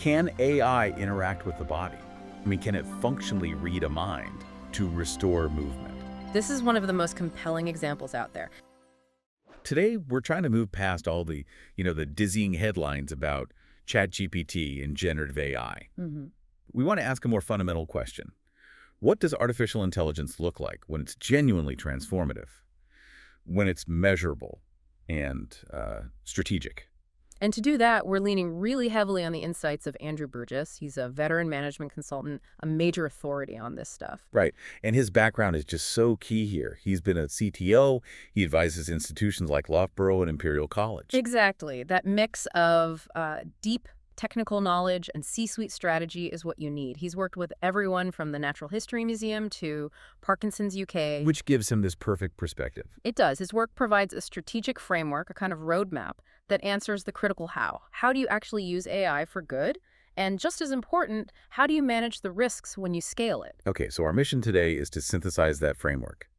Can AI interact with the body? I mean, can it functionally read a mind to restore movement? This is one of the most compelling examples out there. Today, we're trying to move past all the dizzying headlines about ChatGPT and generative AI. We want to ask a more fundamental question. What does artificial intelligence look like when it's genuinely transformative, when it's measurable and strategic? And to do that, we're leaning really heavily on the insights of Andrew Burgess. He's a veteran management consultant, a major authority on this stuff. Right. And his background is just so key here. He's been a CTO. He advises institutions like Loughborough and Imperial College. Exactly. That mix of deep technical knowledge and C-suite strategy is what you need. He's worked with everyone from the Natural History Museum to Parkinson's UK. Which gives him this perfect perspective. It does. His work provides a strategic framework, a kind of roadmap, that answers the critical how. How do you actually use AI for good? And just as important, how do you manage the risks when you scale it? Okay, so our mission today is to synthesize that framework.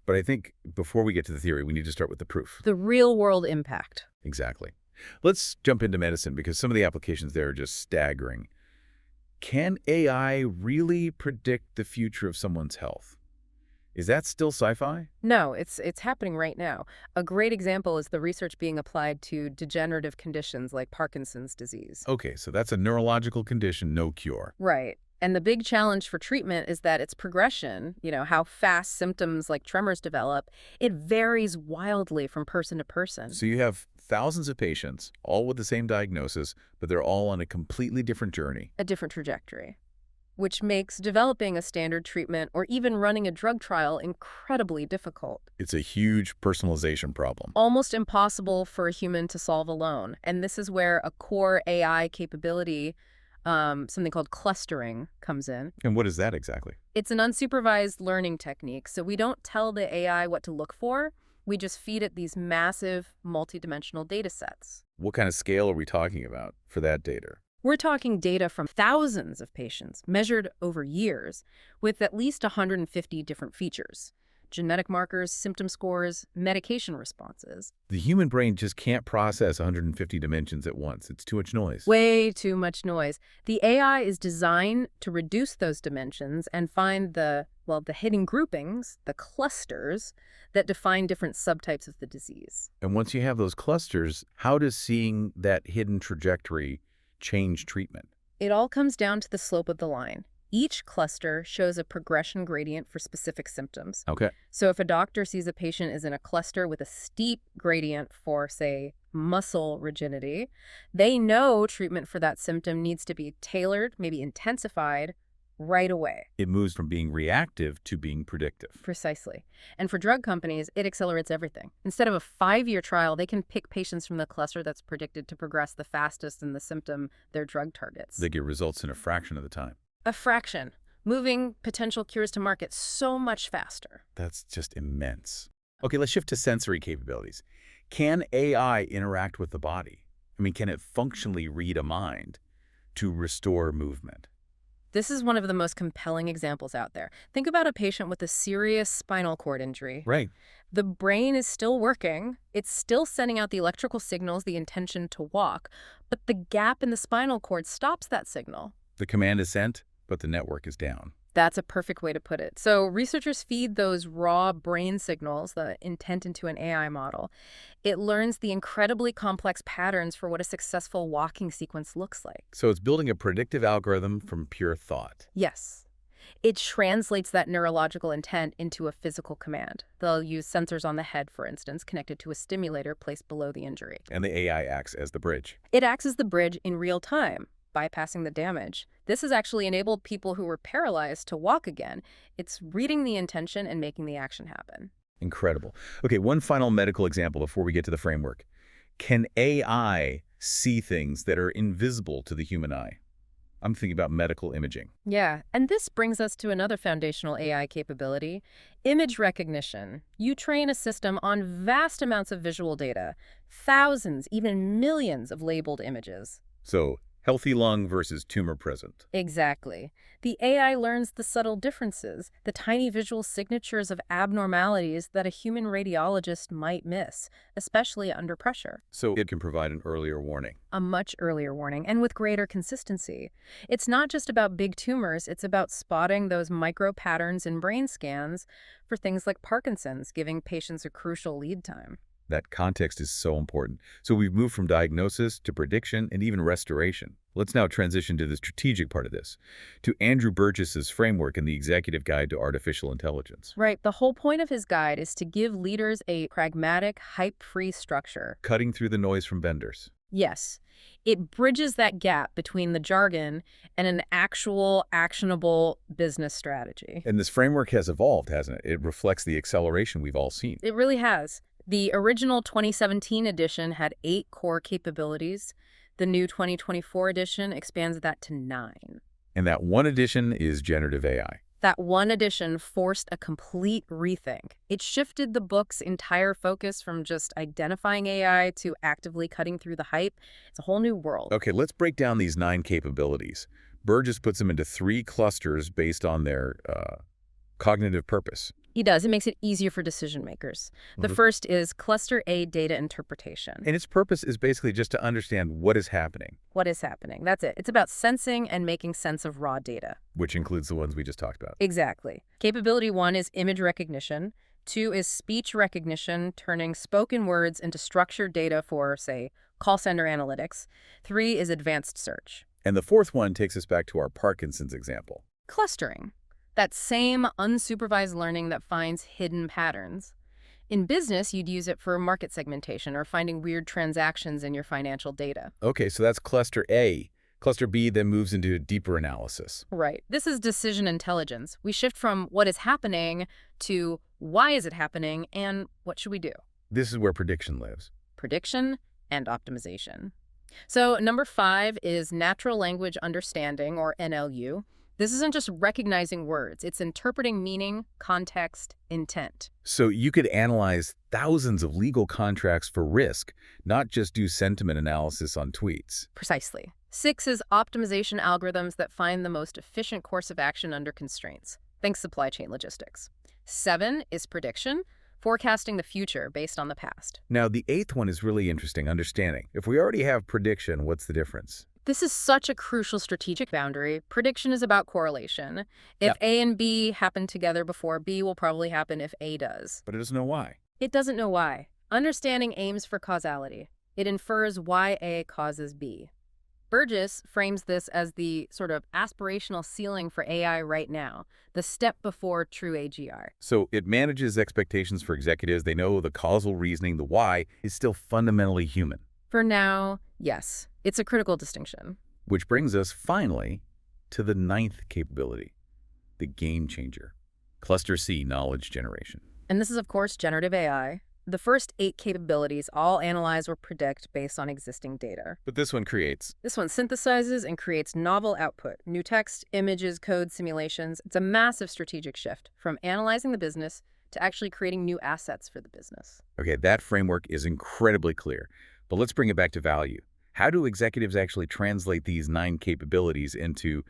But I think before we get to the theory, we need to start with the proof. The real-world impact. Exactly. Let's jump into medicine because some of the applications there are just staggering. Can AI really predict the future of someone's health? Is that still sci-fi? No, it's happening right now. A great example is the research being applied to degenerative conditions like Parkinson's disease. Okay, so that's a neurological condition, no cure. Right. And the big challenge for treatment is that its progression, how fast symptoms like tremors develop, it varies wildly from person to person. So you have thousands of patients, all with the same diagnosis, but they're all on a completely different journey. A different trajectory, which makes developing a standard treatment or even running a drug trial incredibly difficult. It's a huge personalization problem. Almost impossible for a human to solve alone. And this is where a core AI capability, something called clustering, comes in. And what is that exactly? It's an unsupervised learning technique. So we don't tell the AI what to look for. We just feed it these massive multidimensional data sets. What kind of scale are we talking about for that data? We're talking data from thousands of patients, measured over years, with at least 150 different features. Genetic markers, symptom scores, medication responses. The human brain just can't process 150 dimensions at once. It's too much noise. Way too much noise. The AI is designed to reduce those dimensions and find the hidden groupings, the clusters, that define different subtypes of the disease. And once you have those clusters, how does seeing that hidden trajectory change treatment? It all comes down to the slope of the line. Each cluster shows a progression gradient for specific symptoms. Okay. So if a doctor sees a patient is in a cluster with a steep gradient for, say, muscle rigidity, they know treatment for that symptom needs to be tailored, maybe intensified, right away. It moves from being reactive to being predictive. Precisely. And for drug companies, it accelerates everything. Instead of a 5-year trial, they can pick patients from the cluster that's predicted to progress the fastest in the symptom their drug targets. They get results in a fraction of the time. A fraction, moving potential cures to market so much faster. That's just immense. Okay, let's shift to sensory capabilities. Can AI interact with the body? I mean, can it functionally read a mind to restore movement? This is one of the most compelling examples out there. Think about a patient with a serious spinal cord injury. Right. The brain is still working. It's still sending out the electrical signals, the intention to walk, but the gap in the spinal cord stops that signal. The command is sent, but the network is down. That's a perfect way to put it. So researchers feed those raw brain signals, the intent, into an AI model. It learns the incredibly complex patterns for what a successful walking sequence looks like. So it's building a predictive algorithm from pure thought. Yes. It translates that neurological intent into a physical command. They'll use sensors on the head, for instance, connected to a stimulator placed below the injury. And the AI acts as the bridge. It acts as the bridge in real time, bypassing the damage. This has actually enabled people who were paralyzed to walk again. It's reading the intention and making the action happen. Incredible. Okay, one final medical example before we get to the framework. Can AI see things that are invisible to the human eye? I'm thinking about medical imaging. Yeah, and this brings us to another foundational AI capability, image recognition. You train a system on vast amounts of visual data, thousands, even millions of labeled images. So Healthy lung versus tumor present. Exactly. The AI learns the subtle differences, the tiny visual signatures of abnormalities that a human radiologist might miss, especially under pressure. So it can provide an earlier warning. A much earlier warning, and with greater consistency. It's not just about big tumors, it's about spotting those micro patterns in brain scans for things like Parkinson's, giving patients a crucial lead time. That context is so important. So we've moved from diagnosis to prediction and even restoration. Let's now transition to the strategic part of this, to Andrew Burgess's framework in the Executive Guide to Artificial Intelligence. Right, the whole point of his guide is to give leaders a pragmatic, hype-free structure. Cutting through the noise from vendors. Yes, it bridges that gap between the jargon and an actual, actionable business strategy. And this framework has evolved, hasn't it? It reflects the acceleration we've all seen. It really has. The original 2017 edition had 8 core capabilities. The new 2024 edition expands that to 9. And that one addition is generative AI. That one edition forced a complete rethink. It shifted the book's entire focus from just identifying AI to actively cutting through the hype. It's a whole new world. Okay, let's break down these 9 capabilities. Burgess puts them into 3 clusters based on their cognitive purpose. He does. It makes it easier for decision makers. The first is Cluster A data interpretation. And its purpose is basically just to understand what is happening. What is happening? That's it. It's about sensing and making sense of raw data. Which includes the ones we just talked about. Exactly. Capability 1 is image recognition. 2 is speech recognition, turning spoken words into structured data for, say, call center analytics. 3 is advanced search. And the 4th one takes us back to our Parkinson's example. Clustering. That same unsupervised learning that finds hidden patterns. In business, you'd use it for market segmentation or finding weird transactions in your financial data. Okay, so that's cluster A. Cluster B then moves into deeper analysis. Right. This is decision intelligence. We shift from what is happening to why is it happening and what should we do? This is where prediction lives. Prediction and optimization. So number 5 is natural language understanding, or NLU. This isn't just recognizing words. It's interpreting meaning, context, intent. So you could analyze thousands of legal contracts for risk, not just do sentiment analysis on tweets. Precisely. 6 is optimization algorithms that find the most efficient course of action under constraints. Think supply chain logistics. 7 is prediction, forecasting the future based on the past. Now, the 8th one is really interesting, understanding. If we already have prediction, what's the difference? This is such a crucial strategic boundary. Prediction is about correlation. If A and B happen together before, B will probably happen if A does. But it doesn't know why. It doesn't know why. Understanding aims for causality. It infers why A causes B. Burgess frames this as the sort of aspirational ceiling for AI right now, the step before true AGR. So it manages expectations for executives. They know the causal reasoning, the why, is still fundamentally human. For now, yes. It's a critical distinction. Which brings us, finally, to the 9th capability, the game changer. Cluster C, knowledge generation. And this is, of course, generative AI. The first 8 capabilities all analyze or predict based on existing data. But this one creates. This one synthesizes and creates novel output, new text, images, code, simulations. It's a massive strategic shift from analyzing the business to actually creating new assets for the business. Okay, that framework is incredibly clear. But let's bring it back to value. How do executives actually translate these 9 capabilities into,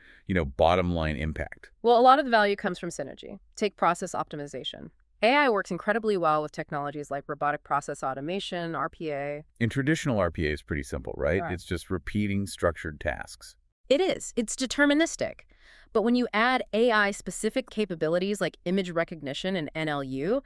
bottom line impact? Well, a lot of the value comes from synergy. Take process optimization. AI works incredibly well with technologies like robotic process automation, RPA. In traditional RPA is pretty simple, right? It's just repeating structured tasks. It is. It's deterministic. But when you add AI-specific capabilities like image recognition and NLU,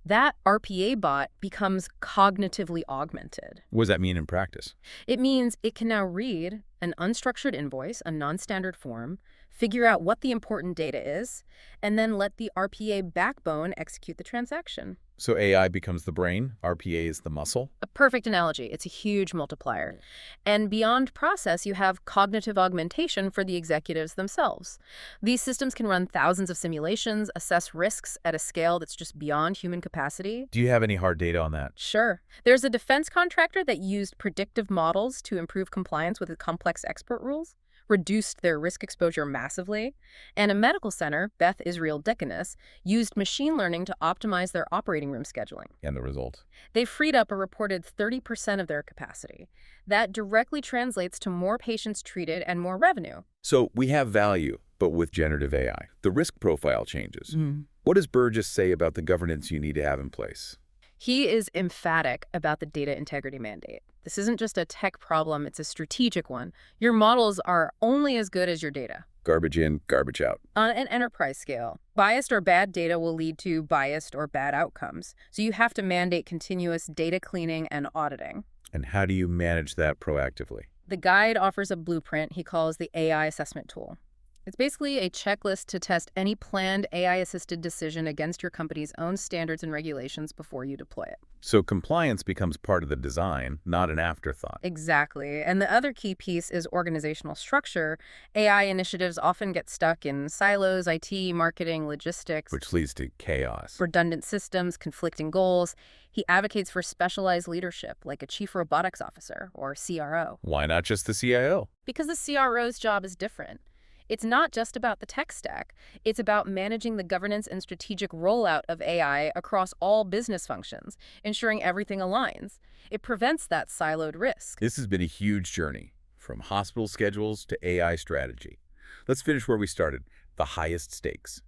that RPA bot becomes cognitively augmented. What does that mean in practice? It means it can now read an unstructured invoice, a non-standard form, figure out what the important data is, and then let the RPA backbone execute the transaction. So AI becomes the brain, RPA is the muscle? A perfect analogy. It's a huge multiplier. And beyond process, you have cognitive augmentation for the executives themselves. These systems can run thousands of simulations, assess risks at a scale that's just beyond human capacity. Do you have any hard data on that? Sure. There's a defense contractor that used predictive models to improve compliance with complex export rules. reduced their risk exposure massively. And a medical center, Beth Israel Deaconess, used machine learning to optimize their operating room scheduling. And the result? They freed up a reported 30% of their capacity. That directly translates to more patients treated and more revenue. So we have value, but with generative AI, the risk profile changes. What does Burgess say about the governance you need to have in place? He is emphatic about the data integrity mandate. This isn't just a tech problem, it's a strategic one. Your models are only as good as your data. Garbage in, garbage out. On an enterprise scale, biased or bad data will lead to biased or bad outcomes. So you have to mandate continuous data cleaning and auditing. And how do you manage that proactively? The guide offers a blueprint he calls the AI assessment tool. It's basically a checklist to test any planned AI-assisted decision against your company's own standards and regulations before you deploy it. So compliance becomes part of the design, not an afterthought. Exactly. And the other key piece is organizational structure. AI initiatives often get stuck in silos, IT, marketing, logistics. Which leads to chaos. Redundant systems, conflicting goals. He advocates for specialized leadership, like a chief robotics officer or CRO. Why not just the CIO? Because the CRO's job is different. It's not just about the tech stack. It's about managing the governance and strategic rollout of AI across all business functions, ensuring everything aligns. It prevents that siloed risk. This has been a huge journey, from hospital schedules to AI strategy. Let's finish where we started, the highest stakes.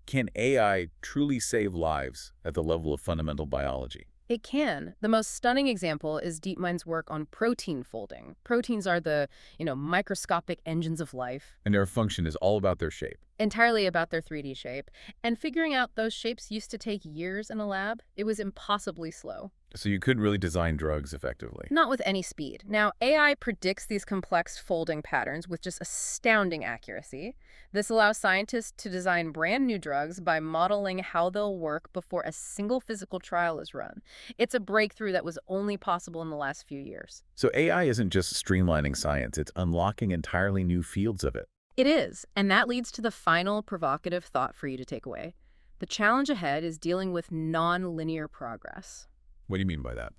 Can AI truly save lives at the level of fundamental biology? It can. The most stunning example is DeepMind's work on protein folding. Proteins are the, microscopic engines of life. And their function is all about their shape. Entirely about their 3D shape. And figuring out those shapes used to take years in a lab. It was impossibly slow. So you couldn't really design drugs effectively. Not with any speed. Now, AI predicts these complex folding patterns with just astounding accuracy. This allows scientists to design brand new drugs by modeling how they'll work before a single physical trial is run. It's a breakthrough that was only possible in the last few years. So AI isn't just streamlining science, it's unlocking entirely new fields of it. It is, and that leads to the final provocative thought for you to take away. The challenge ahead is dealing with non-linear progress. What do you mean by that?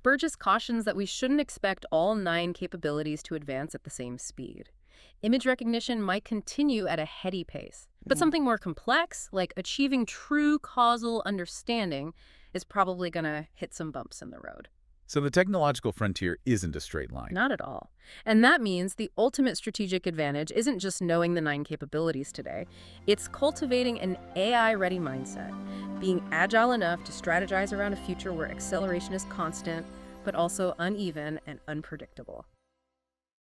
Burgess cautions that we shouldn't expect all 9 capabilities to advance at the same speed. Image recognition might continue at a heady pace, but something more complex, like achieving true causal understanding, is probably going to hit some bumps in the road. So the technological frontier isn't a straight line. Not at all. And that means the ultimate strategic advantage isn't just knowing the 9 capabilities today. It's cultivating an AI-ready mindset, being agile enough to strategize around a future where acceleration is constant, but also uneven and unpredictable.